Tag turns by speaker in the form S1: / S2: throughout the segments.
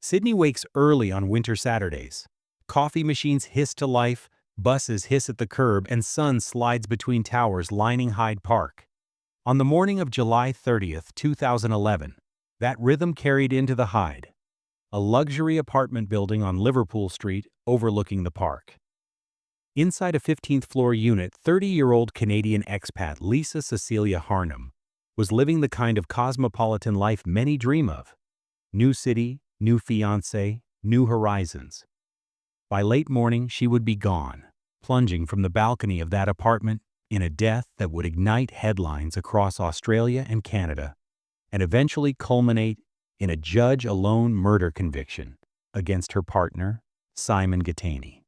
S1: Sydney wakes early on winter Saturdays. Coffee machines hiss to life, buses hiss at the curb, and sun slides between towers lining Hyde Park. On the morning of July 30th, 2011, that rhythm carried into the Hyde, a luxury apartment building on Liverpool Street overlooking the park. Inside a 15th-floor unit, 30-year-old Canadian expat Lisa Cecilia Harnham was living the kind of cosmopolitan life many dream of. New city, new fiancé, new horizons. By late morning, she would be gone, plunging from the balcony of that apartment in a death that would ignite headlines across Australia and Canada, and eventually culminate in a judge-alone murder conviction against her partner, Simon Gittany.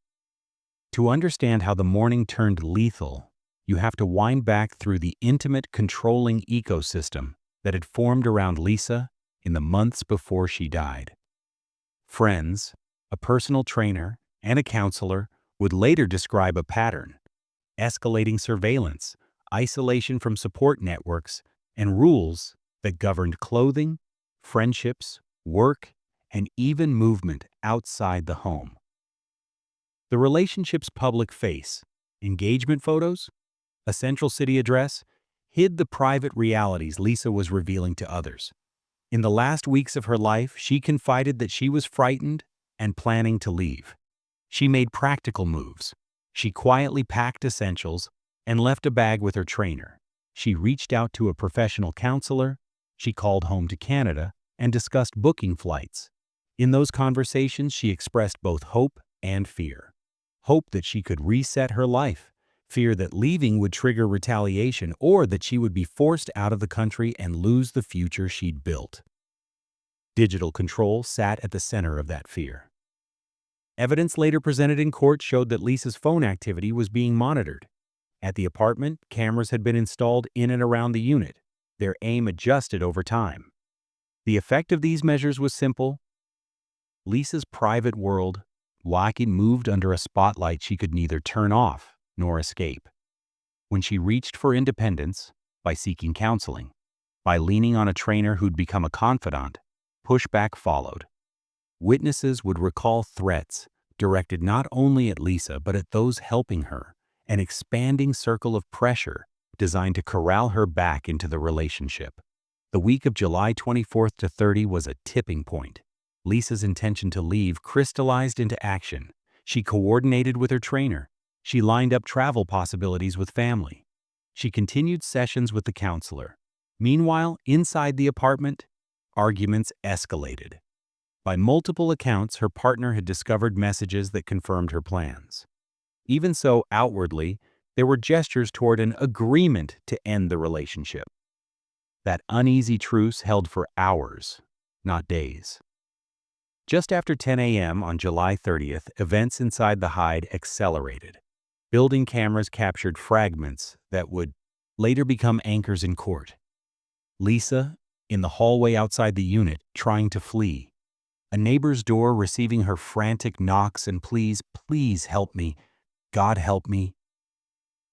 S1: To understand how the morning turned lethal, you have to wind back through the intimate, controlling ecosystem that had formed around Lisa in the months before she died. Friends, a personal trainer, and a counselor would later describe a pattern: escalating surveillance, isolation from support networks, and rules that governed clothing, friendships, work, and even movement outside the home. The relationship's public face, engagement photos, a central city address, hid the private realities Lisa was revealing to others. In the last weeks of her life, she confided that she was frightened and planning to leave. She made practical moves. She quietly packed essentials and left a bag with her trainer. She reached out to a professional counselor. She called home to Canada and discussed booking flights. In those conversations, she expressed both hope and fear. Hope that she could reset her life, fear that leaving would trigger retaliation, or that she would be forced out of the country and lose the future she'd built. Digital control sat at the center of that fear. Evidence later presented in court showed that Lisa's phone activity was being monitored. At the apartment, cameras had been installed in and around the unit, their aim adjusted over time. The effect of these measures was simple. Lisa's private world moved under a spotlight she could neither turn off nor escape. When she reached for independence, by seeking counseling, by leaning on a trainer who'd become a confidant, pushback followed. Witnesses would recall threats directed not only at Lisa but at those helping her, an expanding circle of pressure designed to corral her back into the relationship. The week of July 24th to 30 was a tipping point. Lisa's intention to leave crystallized into action. She coordinated with her trainer. She lined up travel possibilities with family. She continued sessions with the counselor. Meanwhile, inside the apartment, arguments escalated. By multiple accounts, her partner had discovered messages that confirmed her plans. Even so, outwardly, there were gestures toward an agreement to end the relationship. That uneasy truce held for hours, not days. Just after 10 a.m. on July 30th, events inside the Hyde accelerated. Building cameras captured fragments that would later become anchors in court. Lisa, in the hallway outside the unit, trying to flee. A neighbor's door receiving her frantic knocks and pleas, "Please help me. God help me."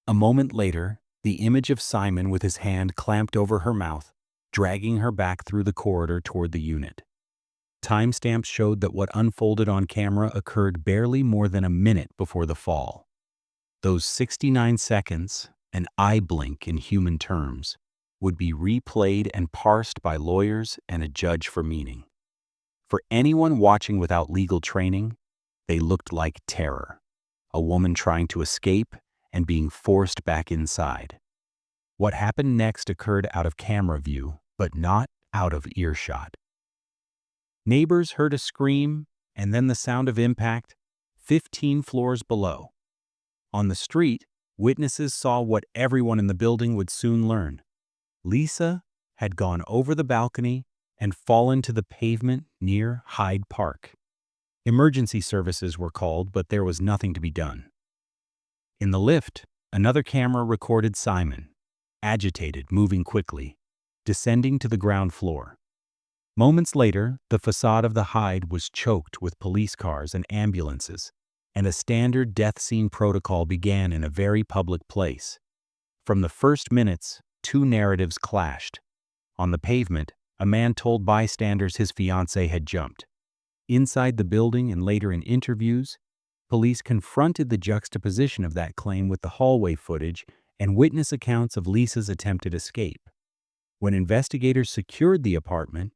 S1: A moment later, the image of Simon with his hand clamped over her mouth, dragging her back through the corridor toward the unit. Timestamps showed that what unfolded on camera occurred barely more than a minute before the fall. Those 69 seconds, an eye blink in human terms, would be replayed and parsed by lawyers and a judge for meaning. For anyone watching without legal training, they looked like terror, a woman trying to escape and being forced back inside. What happened next occurred out of camera view, but not out of earshot. Neighbors heard a scream and then the sound of impact 15 floors below. On the street, witnesses saw what everyone in the building would soon learn. Lisa had gone over the balcony and fallen to the pavement near Hyde Park. Emergency services were called, but there was nothing to be done. In the lift, another camera recorded Simon, agitated, moving quickly, descending to the ground floor. Moments later, the facade of the Hyde was choked with police cars and ambulances, and a standard death scene protocol began in a very public place. From the first minutes, two narratives clashed. On the pavement, a man told bystanders his fiancée had jumped. Inside the building and later in interviews, police confronted the juxtaposition of that claim with the hallway footage and witness accounts of Lisa's attempted escape. When investigators secured the apartment,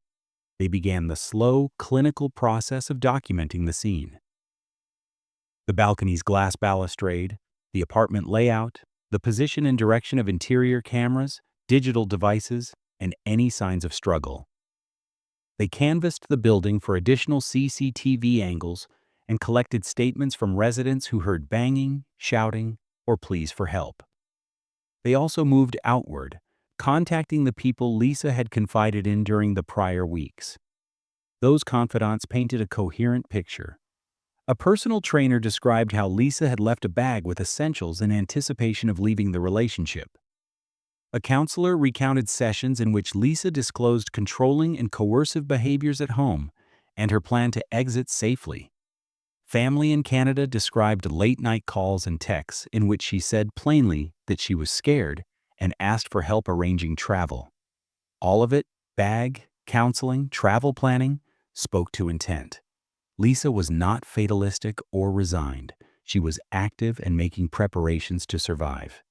S1: they began the slow, clinical process of documenting the scene. The balcony's glass balustrade, the apartment layout, the position and direction of interior cameras, digital devices, and any signs of struggle. They canvassed the building for additional CCTV angles and collected statements from residents who heard banging, shouting, or pleas for help. They also moved outward, contacting the people Lisa had confided in during the prior weeks. Those confidants painted a coherent picture. A personal trainer described how Lisa had left a bag with essentials in anticipation of leaving the relationship. A counselor recounted sessions in which Lisa disclosed controlling and coercive behaviors at home and her plan to exit safely. Family in Canada described late-night calls and texts in which she said plainly that she was scared and asked for help arranging travel. All of it, bag, counseling, travel planning, spoke to intent. Lisa was not fatalistic or resigned. She was active and making preparations to survive.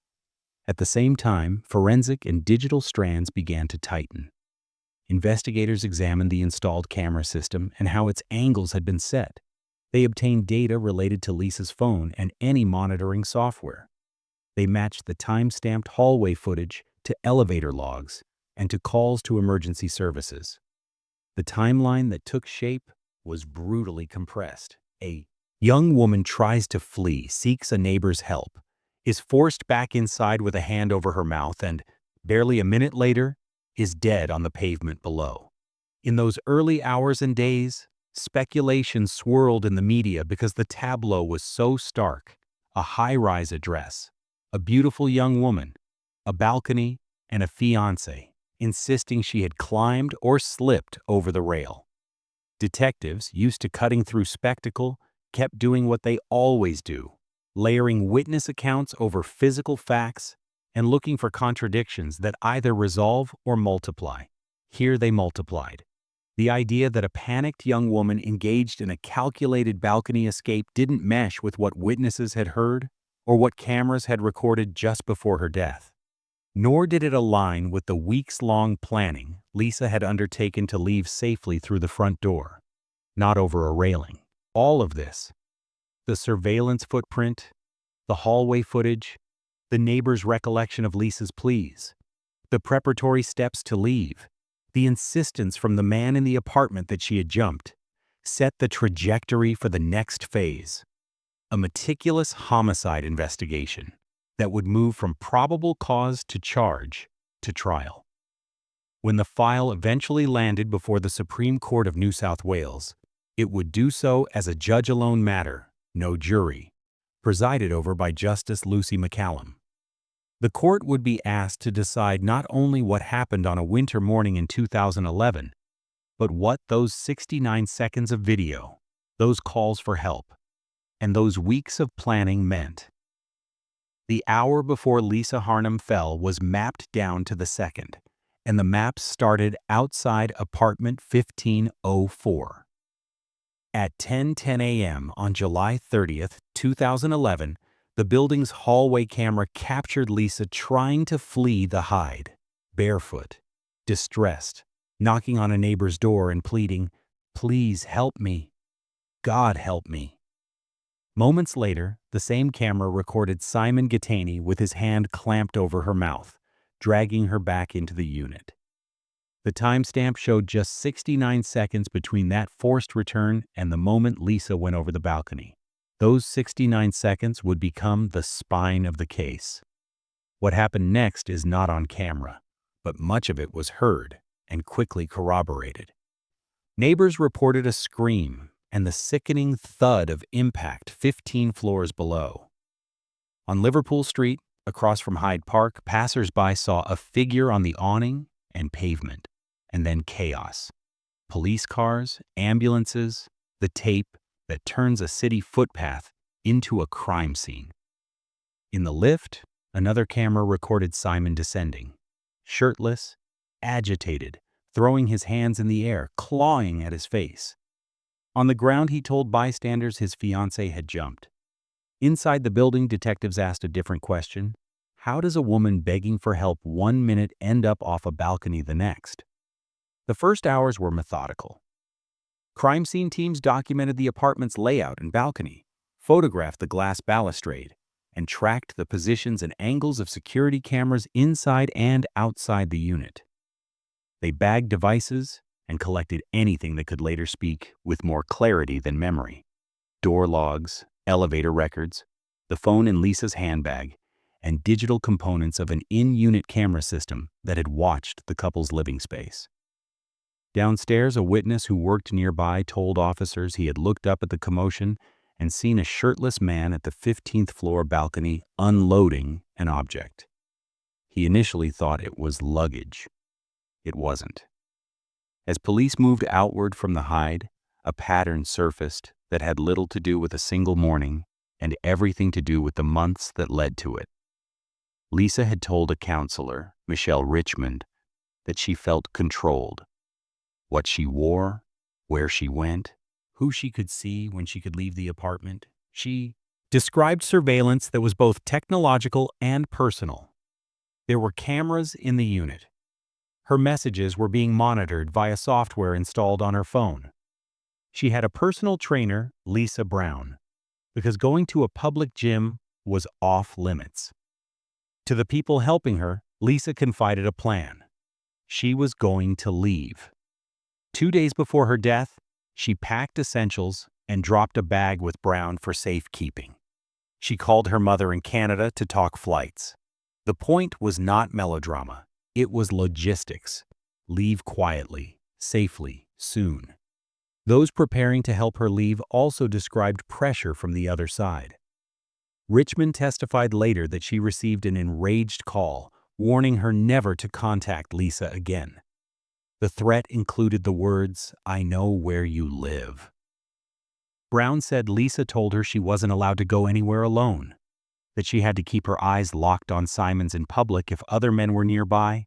S1: At the same time, forensic and digital strands began to tighten. Investigators examined the installed camera system and how its angles had been set. They obtained data related to Lisa's phone and any monitoring software. They matched the time-stamped hallway footage to elevator logs and to calls to emergency services. The timeline that took shape was brutally compressed. A young woman tries to flee, seeks a neighbor's help, is forced back inside with a hand over her mouth, and, barely a minute later, is dead on the pavement below. In those early hours and days, speculation swirled in the media because the tableau was so stark. A high-rise address, a beautiful young woman, a balcony, and a fiancé, insisting she had climbed or slipped over the rail. Detectives, used to cutting through spectacle, kept doing what they always do, layering witness accounts over physical facts and looking for contradictions that either resolve or multiply. Here they multiplied. The idea that a panicked young woman engaged in a calculated balcony escape didn't mesh with what witnesses had heard or what cameras had recorded just before her death. Nor did it align with the weeks-long planning Lisa had undertaken to leave safely through the front door, not over a railing. All of this, the surveillance footprint, the hallway footage, the neighbor's recollection of Lisa's pleas, the preparatory steps to leave, the insistence from the man in the apartment that she had jumped, set the trajectory for the next phase, a meticulous homicide investigation that would move from probable cause to charge to trial. When the file eventually landed before the Supreme Court of New South Wales, it would do so as a judge-alone matter, no jury, presided over by Justice Lucy McCallum. The court would be asked to decide not only what happened on a winter morning in 2011, but what those 69 seconds of video, those calls for help, and those weeks of planning meant. The hour before Lisa Harnum fell was mapped down to the second, and the maps started outside apartment 1504. At 10:10 a.m. on July 30th, 2011, the building's hallway camera captured Lisa trying to flee the hide, barefoot, distressed, knocking on a neighbor's door and pleading, "Please help me. God help me." Moments later, the same camera recorded Simon Gittany with his hand clamped over her mouth, dragging her back into the unit. The timestamp showed just 69 seconds between that forced return and the moment Lisa went over the balcony. Those 69 seconds would become the spine of the case. What happened next is not on camera, but much of it was heard and quickly corroborated. Neighbors reported a scream and the sickening thud of impact 15 floors below. On Liverpool Street, across from Hyde Park, passers-by saw a figure on the awning and pavement, and then chaos. Police cars, ambulances, the tape that turns a city footpath into a crime scene. In the lift, another camera recorded Simon descending, shirtless, agitated, throwing his hands in the air, clawing at his face. On the ground, he told bystanders his fiancée had jumped. Inside the building, detectives asked a different question. How does a woman begging for help 1 minute end up off a balcony the next? The first hours were methodical. Crime scene teams documented the apartment's layout and balcony, photographed the glass balustrade, and tracked the positions and angles of security cameras inside and outside the unit. They bagged devices and collected anything that could later speak with more clarity than memory. Door logs, elevator records, the phone in Lisa's handbag, and digital components of an in-unit camera system that had watched the couple's living space. Downstairs, a witness who worked nearby told officers he had looked up at the commotion and seen a shirtless man at the 15th floor balcony unloading an object. He initially thought it was luggage. It wasn't. As police moved outward from the hide, a pattern surfaced that had little to do with a single morning and everything to do with the months that led to it. Lisa had told a counselor, Michelle Richmond, that she felt controlled. What she wore, where she went, who she could see when she could leave the apartment. She described surveillance that was both technological and personal. There were cameras in the unit. Her messages were being monitored via software installed on her phone. She had a personal trainer, Lisa Brown, because going to a public gym was off limits. To the people helping her, Lisa confided a plan. She was going to leave. 2 days before her death, she packed essentials and dropped a bag with Brown for safekeeping. She called her mother in Canada to talk flights. The point was not melodrama. It was logistics. Leave quietly, safely, soon. Those preparing to help her leave also described pressure from the other side. Richmond testified later that she received an enraged call, warning her never to contact Lisa again. The threat included the words, "I know where you live." Brown said Lisa told her she wasn't allowed to go anywhere alone, that she had to keep her eyes locked on Simons in public if other men were nearby,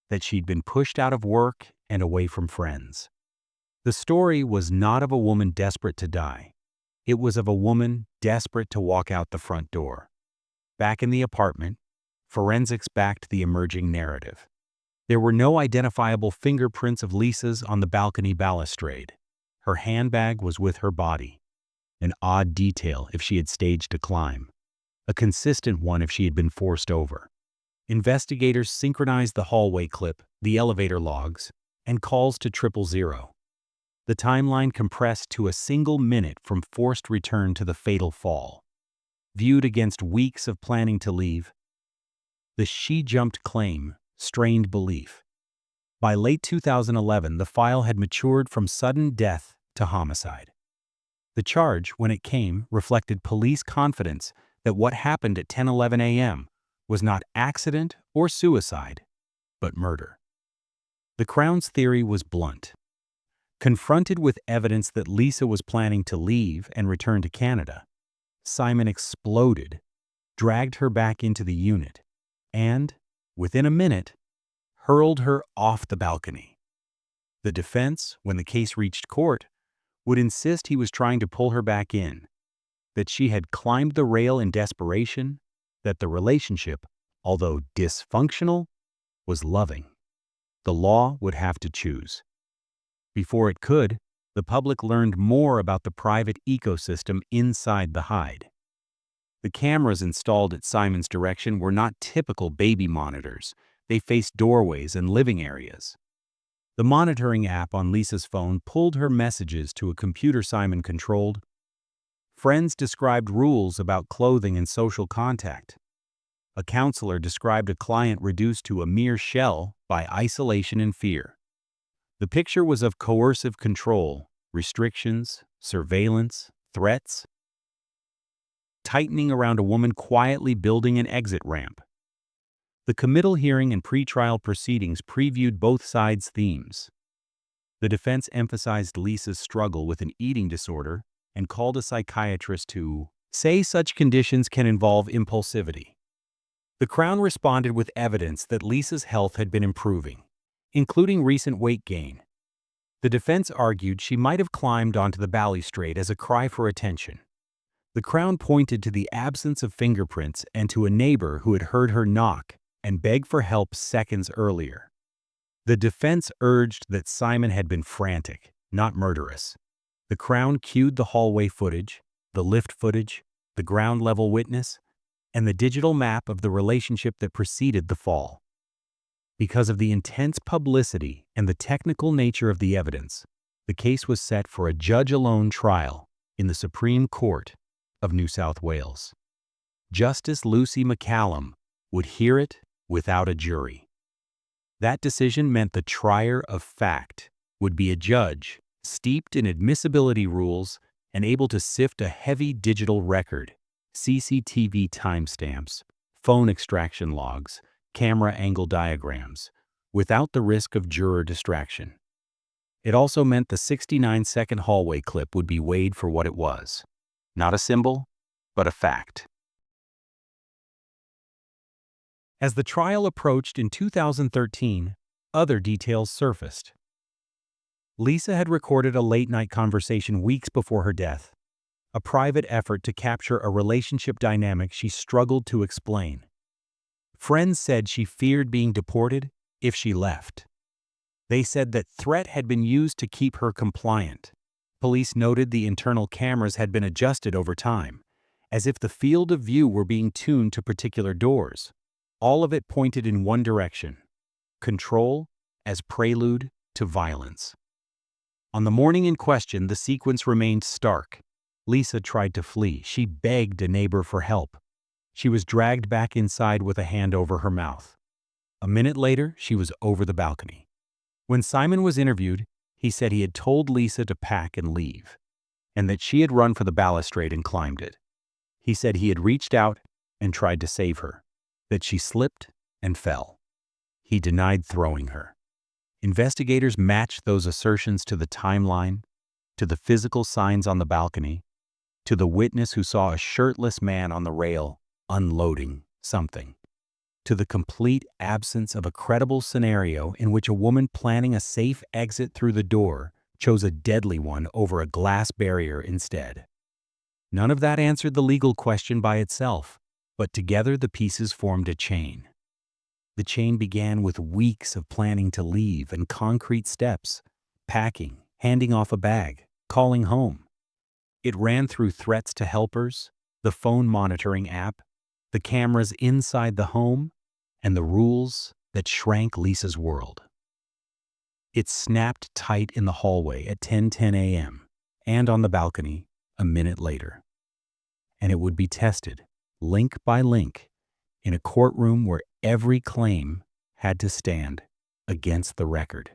S1: that she'd been pushed out of work and away from friends. The story was not of a woman desperate to die. It was of a woman desperate to walk out the front door. Back in the apartment, forensics backed the emerging narrative. There were no identifiable fingerprints of Lisa's on the balcony balustrade. Her handbag was with her body, an odd detail if she had staged a climb, a consistent one if she had been forced over. Investigators synchronized the hallway clip, the elevator logs, and calls to 000. The timeline compressed to a single minute from forced return to the fatal fall. Viewed against weeks of planning to leave, the "she jumped" claim strained belief. By late 2011, the file had matured from sudden death to homicide. The charge, when it came, reflected police confidence that what happened at 10:11 a.m. was not accident or suicide, but murder. The Crown's theory was blunt. Confronted with evidence that Lisa was planning to leave and return to Canada, Simon exploded, dragged her back into the unit, and, within a minute, hurled her off the balcony. The defense, when the case reached court, would insist he was trying to pull her back in, that she had climbed the rail in desperation, that the relationship, although dysfunctional, was loving. The law would have to choose. Before it could, the public learned more about the private ecosystem inside the hide. The cameras installed at Simon's direction were not typical baby monitors. They faced doorways and living areas. The monitoring app on Lisa's phone pulled her messages to a computer Simon controlled. Friends described rules about clothing and social contact. A counselor described a client reduced to a mere shell by isolation and fear. The picture was of coercive control, restrictions, surveillance, threats, tightening around a woman quietly building an exit ramp. The committal hearing and pretrial proceedings previewed both sides' themes. The defense emphasized Lisa's struggle with an eating disorder and called a psychiatrist to say such conditions can involve impulsivity. The Crown responded with evidence that Lisa's health had been improving, including recent weight gain. The defense argued she might have climbed onto the balustrade as a cry for attention. The Crown pointed to the absence of fingerprints and to a neighbor who had heard her knock and beg for help seconds earlier. The defense urged that Simon had been frantic, not murderous. The Crown cued the hallway footage, the lift footage, the ground-level witness, and the digital map of the relationship that preceded the fall. Because of the intense publicity and the technical nature of the evidence, the case was set for a judge-alone trial in the Supreme Court of New South Wales. Justice Lucy McCallum would hear it without a jury. That decision meant the trier of fact would be a judge steeped in admissibility rules and able to sift a heavy digital record, CCTV timestamps, phone extraction logs, camera angle diagrams, without the risk of juror distraction. It also meant the 69-second hallway clip would be weighed for what it was. Not a symbol, but a fact. As the trial approached in 2013, other details surfaced. Lisa had recorded a late-night conversation weeks before her death, a private effort to capture a relationship dynamic she struggled to explain. Friends said she feared being deported if she left. They said that threat had been used to keep her compliant. Police noted the internal cameras had been adjusted over time, as if the field of view were being tuned to particular doors. All of it pointed in one direction: control as prelude to violence. On the morning in question, the sequence remained stark. Lisa tried to flee. She begged a neighbor for help. She was dragged back inside with a hand over her mouth. A minute later, she was over the balcony. When Simon was interviewed, he said he had told Lisa to pack and leave, and that she had run for the balustrade and climbed it. He said he had reached out and tried to save her, that she slipped and fell. He denied throwing her. Investigators matched those assertions to the timeline, to the physical signs on the balcony, to the witness who saw a shirtless man on the rail unloading something, to the complete absence of a credible scenario in which a woman planning a safe exit through the door chose a deadly one over a glass barrier instead. None of that answered the legal question by itself, but together the pieces formed a chain. The chain began with weeks of planning to leave and concrete steps: packing, handing off a bag, calling home. It ran through threats to helpers, the phone monitoring app, the cameras inside the home, and the rules that shrank Lisa's world. It snapped tight in the hallway at 10:10 a.m. and on the balcony a minute later. And it would be tested, link by link, in a courtroom where every claim had to stand against the record.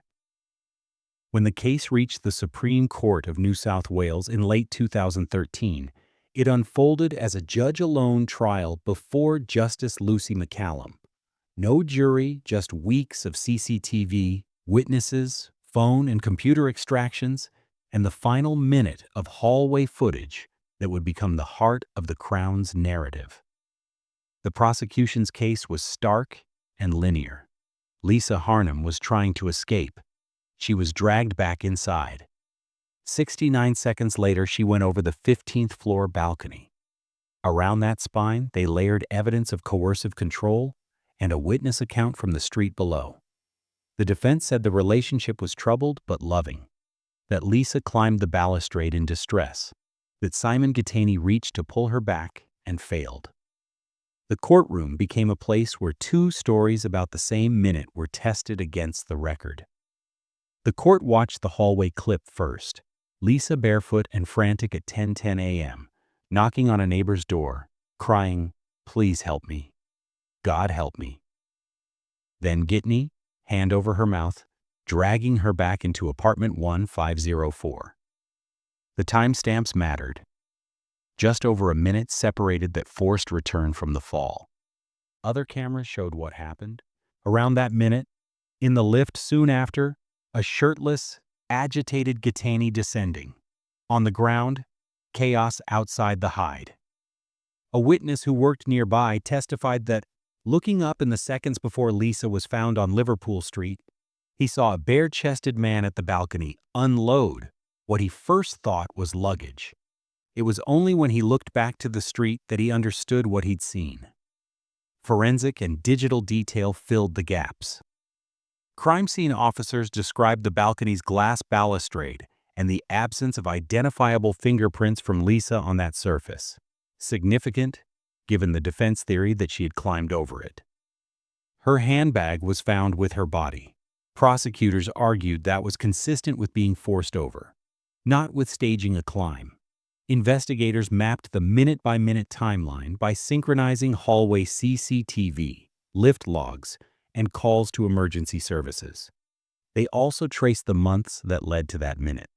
S1: When the case reached the Supreme Court of New South Wales in late 2013, it unfolded as a judge-alone trial before Justice Lucy McCallum. No jury, just weeks of CCTV, witnesses, phone and computer extractions, and the final minute of hallway footage that would become the heart of the Crown's narrative. The prosecution's case was stark and linear. Lisa Harnham was trying to escape. She was dragged back inside. 69 seconds later, she went over the 15th floor balcony. Around that spine, they layered evidence of coercive control and a witness account from the street below. The defense said the relationship was troubled but loving, that Lisa climbed the balustrade in distress, that Simon Gittany reached to pull her back and failed. The courtroom became a place where two stories about the same minute were tested against the record. The court watched the hallway clip first: Lisa barefoot and frantic at 10:10 a.m., knocking on a neighbor's door, crying, "Please help me. God help me." Then Gittany, hand over her mouth, dragging her back into apartment 1504. The timestamps mattered. Just over a minute separated that forced return from the fall. Other cameras showed what happened. Around that minute, in the lift soon after, a shirtless, agitated Gittany descending. On the ground, chaos outside the hide. A witness who worked nearby testified that, looking up in the seconds before Lisa was found on Liverpool Street, He saw a bare-chested man at the balcony unload what he first thought was luggage. It was only when he looked back to the street that he understood what he'd seen. Forensic and digital detail filled the gaps. Crime scene officers described the balcony's glass balustrade and the absence of identifiable fingerprints from Lisa on that surface. Significant, given the defense theory that she had climbed over it. Her handbag was found with her body. Prosecutors argued that was consistent with being forced over, not with staging a climb. Investigators mapped the minute-by-minute timeline by synchronizing hallway CCTV, lift logs, and calls to emergency services. They also traced the months that led to that minute.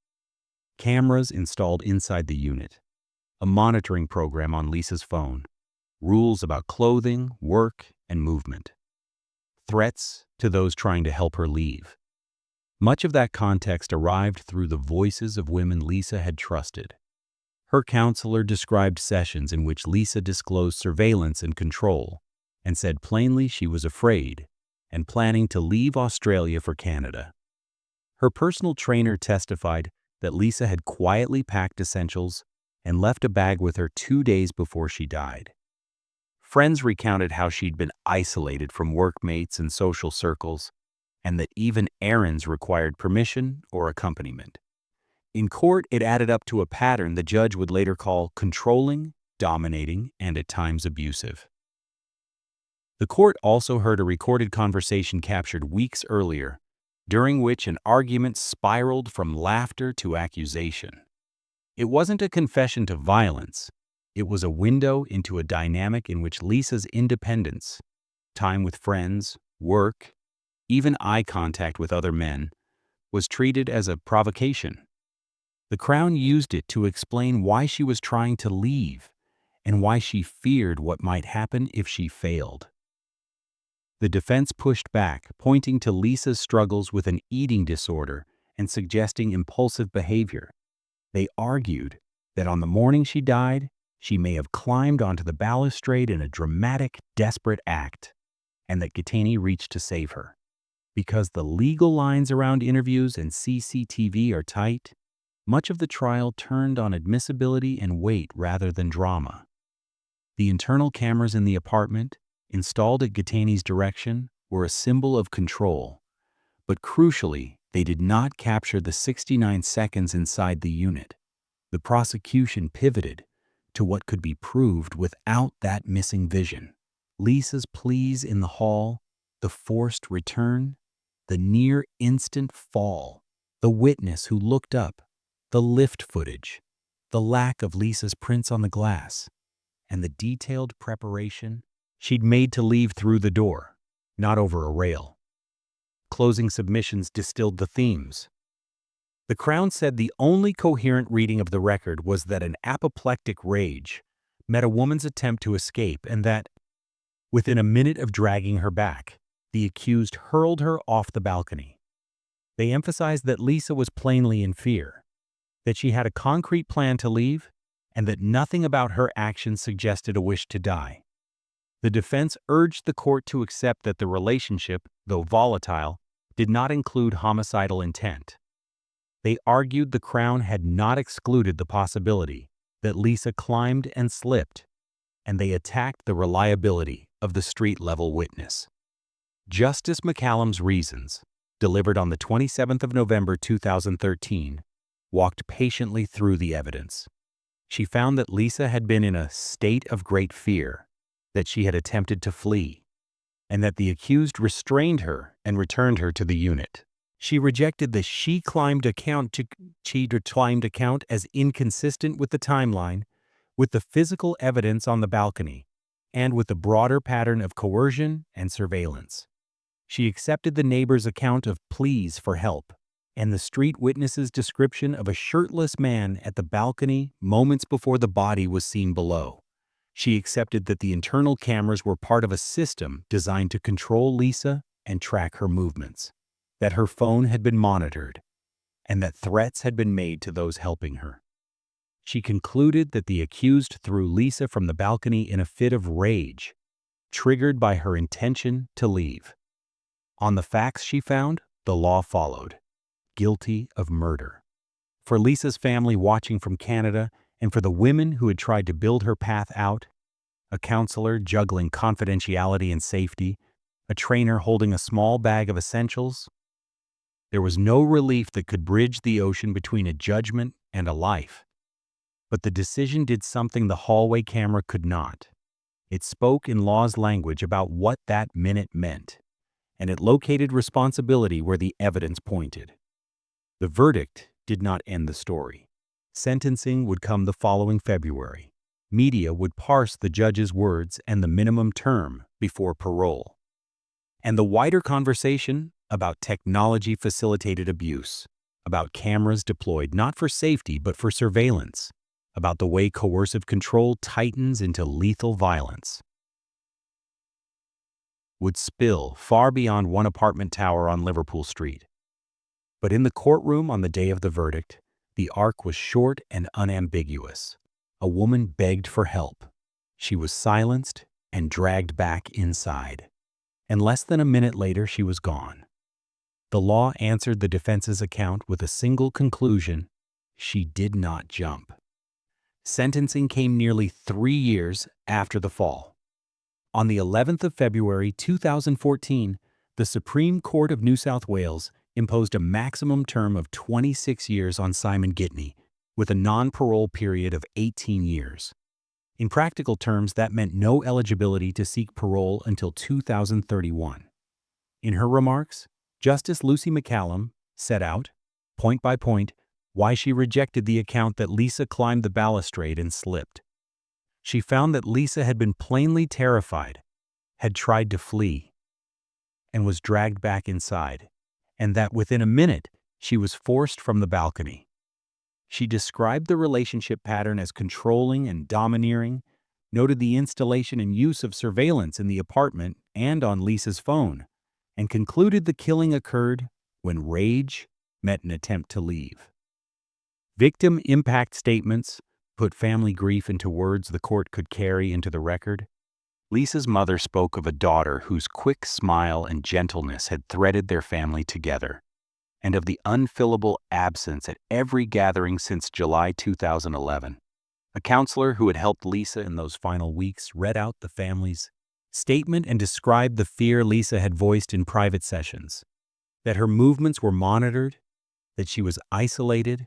S1: Cameras installed inside the unit, a monitoring program on Lisa's phone, rules about clothing, work, and movement. Threats to those trying to help her leave. Much of that context arrived through the voices of women Lisa had trusted. Her counselor described sessions in which Lisa disclosed surveillance and control, and said plainly she was afraid and planning to leave Australia for Canada. Her personal trainer testified that Lisa had quietly packed essentials and left a bag with her 2 days before she died. Friends recounted how she'd been isolated from workmates and social circles, and that even errands required permission or accompaniment. In court, it added up to a pattern the judge would later call controlling, dominating, and at times abusive. The court also heard a recorded conversation captured weeks earlier, during which an argument spiraled from laughter to accusation. It wasn't a confession to violence. It was a window into a dynamic in which Lisa's independence, time with friends, work, even eye contact with other men, was treated as a provocation. The Crown used it to explain why she was trying to leave and why she feared what might happen if she failed. The defense pushed back, pointing to Lisa's struggles with an eating disorder and suggesting impulsive behavior. They argued that on the morning she died, she may have climbed onto the balustrade in a dramatic, desperate act, and that Gittany reached to save her. Because the legal lines around interviews and CCTV are tight, much of the trial turned on admissibility and weight rather than drama. The internal cameras in the apartment, installed at Gittany's direction, were a symbol of control, but crucially, they did not capture the 69 seconds inside the unit. The prosecution pivoted to what could be proved without that missing vision. Lisa's pleas in the hall, the forced return, the near instant fall, the witness who looked up, the lift footage, the lack of Lisa's prints on the glass, and the detailed preparation she'd made to leave through the door, not over a rail. Closing submissions distilled the themes. The Crown said the only coherent reading of the record was that an apoplectic rage met a woman's attempt to escape and that, within a minute of dragging her back, the accused hurled her off the balcony. They emphasized that Lisa was plainly in fear, that she had a concrete plan to leave, and that nothing about her actions suggested a wish to die. The defense urged the court to accept that the relationship, though volatile, did not include homicidal intent. They argued the Crown had not excluded the possibility that Lisa climbed and slipped, and they attacked the reliability of the street-level witness. Justice McCallum's reasons, delivered on the 27th of November 2013, walked patiently through the evidence. She found that Lisa had been in a state of great fear, that she had attempted to flee, and that the accused restrained her and returned her to the unit. She rejected the she climbed account as inconsistent with the timeline, with the physical evidence on the balcony, and with the broader pattern of coercion and surveillance. She accepted the neighbor's account of pleas for help, and the street witness's description of a shirtless man at the balcony moments before the body was seen below. She accepted that the internal cameras were part of a system designed to control Lisa and track her movements, that her phone had been monitored, and that threats had been made to those helping her. She concluded that the accused threw Lisa from the balcony in a fit of rage, triggered by her intention to leave. On the facts she found, The law followed, guilty of murder. For Lisa's family watching from Canada, and for the women who had tried to build her path out, a counselor juggling confidentiality and safety, a trainer holding a small bag of essentials, there was no relief that could bridge the ocean between a judgment and a life. But the decision did something the hallway camera could not. It spoke in law's language about what that minute meant, and it located responsibility where the evidence pointed. The verdict did not end the story. Sentencing would come the following February. Media would parse the judge's words and the minimum term before parole. And the wider conversation about technology-facilitated abuse, about cameras deployed not for safety but for surveillance, about the way coercive control tightens into lethal violence, would spill far beyond one apartment tower on Liverpool Street. But in the courtroom on the day of the verdict, the arc was short and unambiguous. A woman begged for help. She was silenced and dragged back inside. And less than a minute later, she was gone. The law answered the defense's account with a single conclusion: she did not jump. Sentencing came nearly 3 years after the fall. On the 11th of February 2014, the Supreme Court of New South Wales imposed a maximum term of 26 years on Simon Gitney, with a non-parole period of 18 years. In practical terms, that meant no eligibility to seek parole until 2031. In her remarks, Justice Lucy McCallum set out, point by point, why she rejected the account that Lisa climbed the balustrade and slipped. She found that Lisa had been plainly terrified, had tried to flee, and was dragged back inside, and that within a minute she was forced from the balcony. She described the relationship pattern as controlling and domineering, noted the installation and use of surveillance in the apartment and on Lisa's phone, and concluded the killing occurred when rage met an attempt to leave. Victim impact statements put family grief into words the court could carry into the record. Lisa's mother spoke of a daughter whose quick smile and gentleness had threaded their family together, and of the unfillable absence at every gathering since July 2011. A counselor who had helped Lisa in those final weeks read out the family's statement and described the fear Lisa had voiced in private sessions, that her movements were monitored, that she was isolated,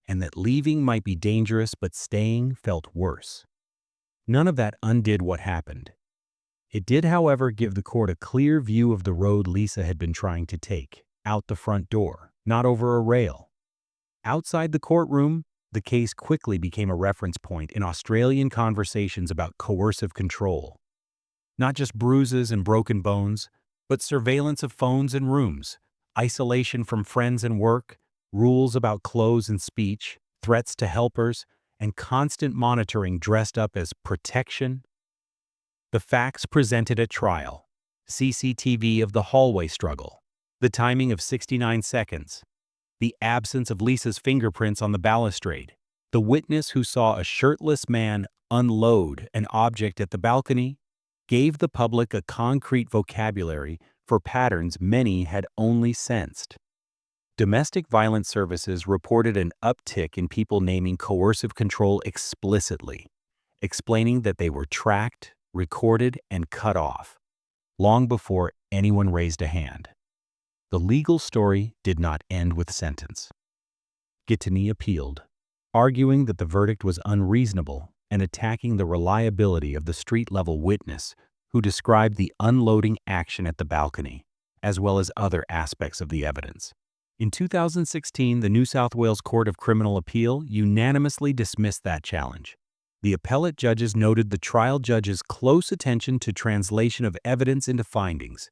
S1: and that leaving might be dangerous but staying felt worse. None of that undid what happened. It did, however, give the court a clear view of the road Lisa had been trying to take, out the front door, not over a rail. Outside the courtroom, the case quickly became a reference point in Australian conversations about coercive control. Not just bruises and broken bones, but surveillance of phones and rooms, isolation from friends and work, rules about clothes and speech, threats to helpers, and constant monitoring dressed up as protection. The facts presented at trial: CCTV of the hallway struggle, the timing of 69 seconds, the absence of Lisa's fingerprints on the balustrade, the witness who saw a shirtless man unload an object at the balcony, gave the public a concrete vocabulary for patterns many had only sensed. Domestic violence services reported an uptick in people naming coercive control explicitly, explaining that they were tracked, recorded, and cut off, long before anyone raised a hand. The legal story did not end with sentence. Gitney appealed, arguing that the verdict was unreasonable and attacking the reliability of the street-level witness who described the unloading action at the balcony, as well as other aspects of the evidence. In 2016, the New South Wales Court of Criminal Appeal unanimously dismissed that challenge. The appellate judges noted the trial judge's close attention to translation of evidence into findings,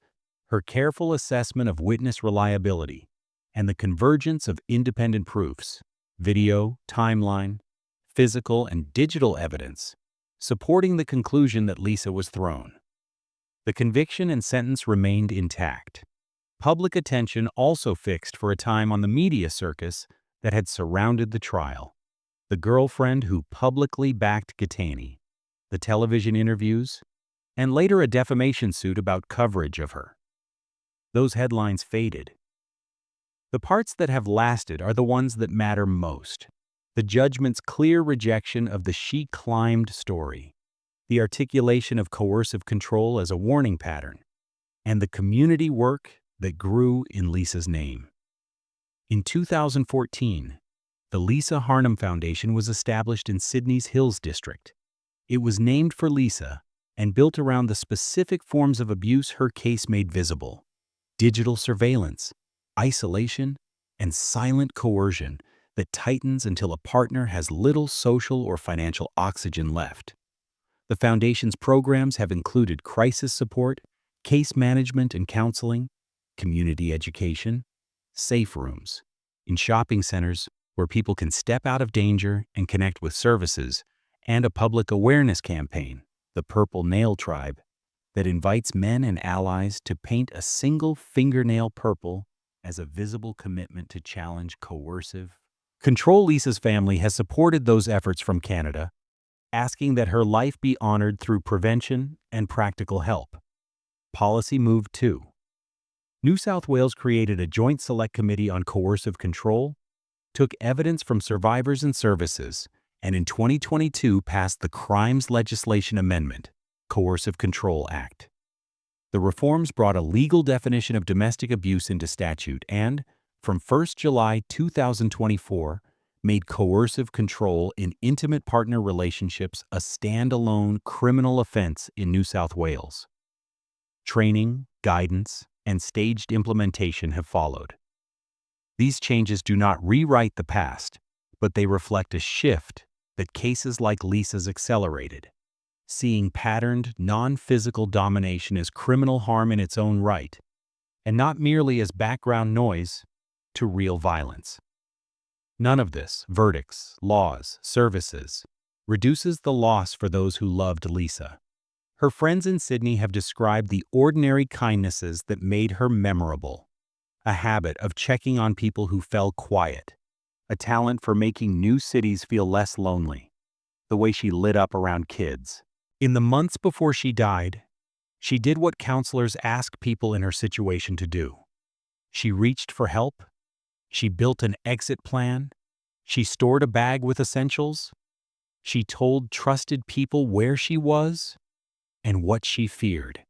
S1: her careful assessment of witness reliability, and the convergence of independent proofs, video, timeline, physical, and digital evidence, supporting the conclusion that Lisa was thrown. The conviction and sentence remained intact. Public attention also fixed for a time on the media circus that had surrounded the trial. The girlfriend who publicly backed Gitney, the television interviews, and later a defamation suit about coverage of her. Those headlines faded, The parts that have lasted are the ones that matter most. The judgment's clear rejection of the "she climbed" story, the articulation of coercive control as a warning pattern, and the community work that grew in Lisa's name. In 2014, the Lisa Harnham Foundation was established in Sydney's Hills District. It was named for Lisa and built around the specific forms of abuse her case made visible: digital surveillance, isolation, and silent coercion that tightens until a partner has little social or financial oxygen left. The Foundation's programs have included crisis support, case management and counseling, community education, safe rooms, in shopping centers where people can step out of danger and connect with services, and a public awareness campaign, the Purple Nail Tribe, that invites men and allies to paint a single fingernail purple as a visible commitment to challenge coercive control. Lisa's family has supported those efforts from Canada, asking that her life be honored through prevention and practical help. Policy Move 2. New South Wales created a joint select committee on coercive control, took evidence from survivors and services, and in 2022 passed the Crimes Legislation Amendment, Coercive Control Act. The reforms brought a legal definition of domestic abuse into statute and, from 1 July 2024, made coercive control in intimate partner relationships a standalone criminal offense in New South Wales. Training, guidance, and staged implementation have followed. These changes do not rewrite the past, but they reflect a shift that cases like Lisa's accelerated, seeing patterned, non-physical domination as criminal harm in its own right, and not merely as background noise to real violence. None of this, verdicts, laws, services, reduces the loss for those who loved Lisa. Her friends in Sydney have described the ordinary kindnesses that made her memorable: a habit of checking on people who fell quiet, a talent for making new cities feel less lonely, the way she lit up around kids. In the months before she died, she did what counselors ask people in her situation to do. She reached for help. She built an exit plan. She stored a bag with essentials. She told trusted people where she was and what she feared.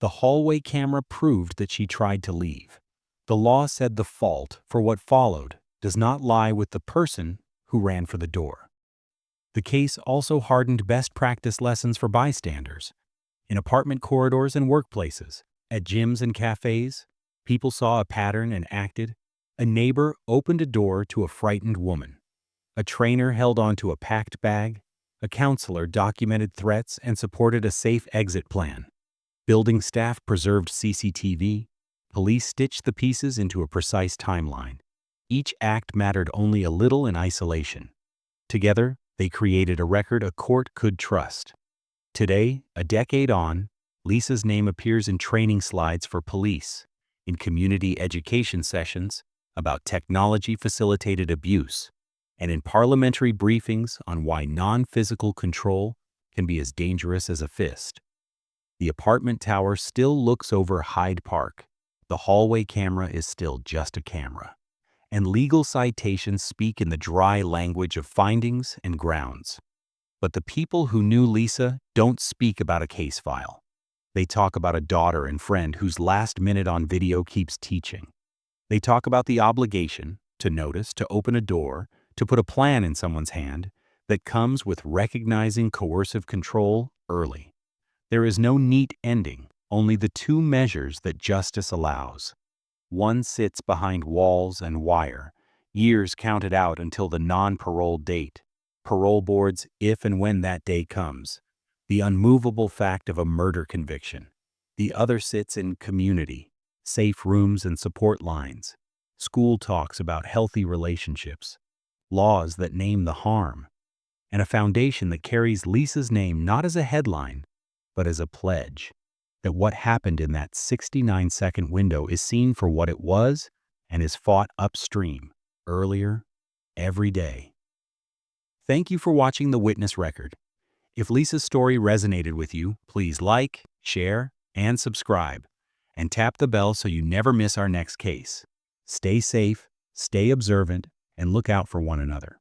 S1: The hallway camera proved that she tried to leave. The law said the fault for what followed does not lie with the person who ran for the door. The case also hardened best practice lessons for bystanders. In apartment corridors and workplaces, at gyms and cafes, people saw a pattern and acted. A neighbor opened a door to a frightened woman. A trainer held onto a packed bag. A counselor documented threats and supported a safe exit plan. Building staff preserved CCTV. Police stitched the pieces into a precise timeline. Each act mattered only a little in isolation. Together, they created a record a court could trust. Today, a decade on, Lisa's name appears in training slides for police, in community education sessions about technology-facilitated abuse, and in parliamentary briefings on why non-physical control can be as dangerous as a fist. The apartment tower still looks over Hyde Park. The hallway camera is still just a camera. And legal citations speak in the dry language of findings and grounds. But the people who knew Lisa don't speak about a case file. They talk about a daughter and friend whose last minute on video keeps teaching. They talk about the obligation to notice, to open a door, to put a plan in someone's hand that comes with recognizing coercive control early. There is no neat ending, only the two measures that justice allows. One sits behind walls and wire, years counted out until the non-parole date, parole boards if and when that day comes, the unmovable fact of a murder conviction. The other sits in community, safe rooms and support lines, school talks about healthy relationships, laws that name the harm, and a foundation that carries Lisa's name not as a headline, but as a pledge that what happened in that 69-second window is seen for what it was and is fought upstream, earlier, every day. Thank you for watching The Witness Record. If Lisa's story resonated with you, please like, share, and subscribe, and tap the bell so you never miss our next case. Stay safe, stay observant, and look out for one another.